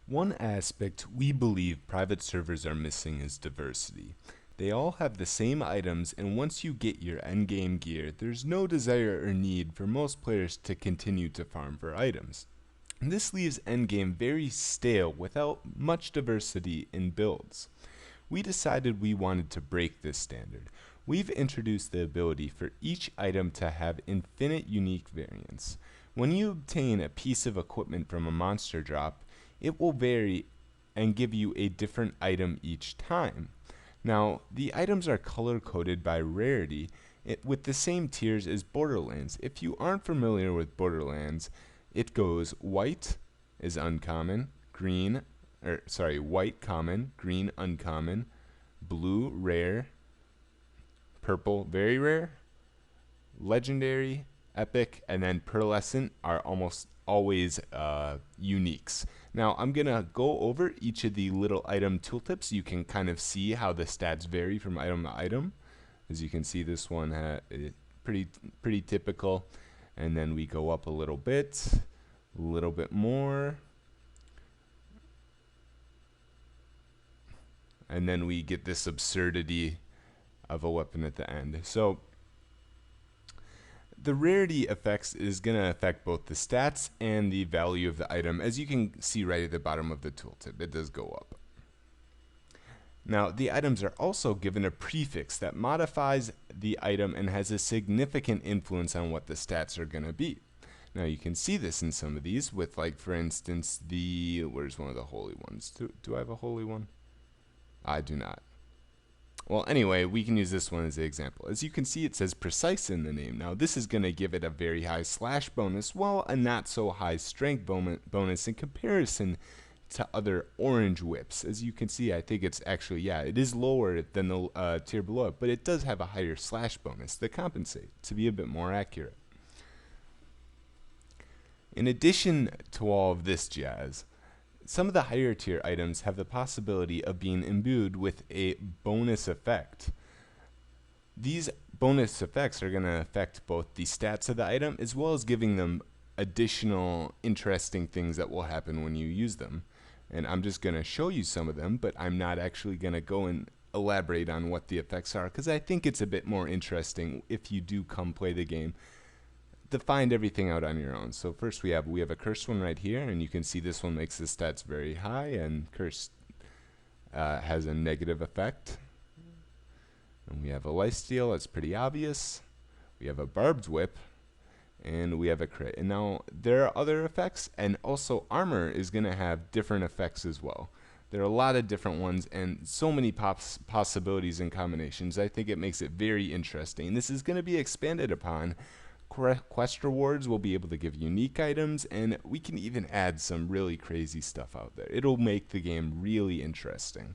One aspect we believe private servers are missing is diversity. They all have the same items, and once you get your endgame gear, there's no desire or need for most players to continue to farm for items. And this leaves endgame very stale without much diversity in builds. We decided we wanted to break this standard. We've introduced the ability for each item to have infinite unique variants. When you obtain a piece of equipment from a monster drop, it will vary and give you a different item each time. Now, the items are color coded by rarity with the same tiers as Borderlands. If you aren't familiar with Borderlands, it goes white is uncommon, white common, green uncommon, blue rare, purple very rare, legendary, epic, and then pearlescent are almost always uniques. Now I'm gonna go over each of the little item tooltips. You can kind of see how the stats vary from item to item. As you can see, this one pretty typical, and then we go up a little bit more, and then we get this absurdity of a weapon at the end. So the rarity effects is going to affect both the stats and the value of the item. As you can see right at the bottom of the tooltip, it does go up. Now, the items are also given a prefix that modifies the item and has a significant influence on what the stats are going to be. Now, you can see this in some of these with, like, for instance, where's one of the holy ones? Do I have a holy one? I do not. Well, anyway, we can use this one as an example. As you can see, it says precise in the name. Now, this is going to give it a very high slash bonus, while a not so high strength bonus in comparison to other orange whips. As you can see, I think it's actually, yeah, it is lower than the tier below it, but it does have a higher slash bonus to compensate, to be a bit more accurate. In addition to all of this jazz, some of the higher tier items have the possibility of being imbued with a bonus effect. These bonus effects are going to affect both the stats of the item as well as giving them additional interesting things that will happen when you use them. And I'm just going to show you some of them, but I'm not actually going to go and elaborate on what the effects are because I think it's a bit more interesting if you do come play the game to find everything out on your own. So first we have a cursed one right here, and you can see this one makes the stats very high, and cursed has a negative effect. And we have a lifesteal, that's pretty obvious. We have a barbed whip, and we have a crit. And now there are other effects, and also armor is going to have different effects as well. There are a lot of different ones and so many possibilities and combinations. I think it makes it very interesting. This is going to be expanded upon. Quest rewards will be able to give unique items, and we can even add some really crazy stuff out there. It'll make the game really interesting.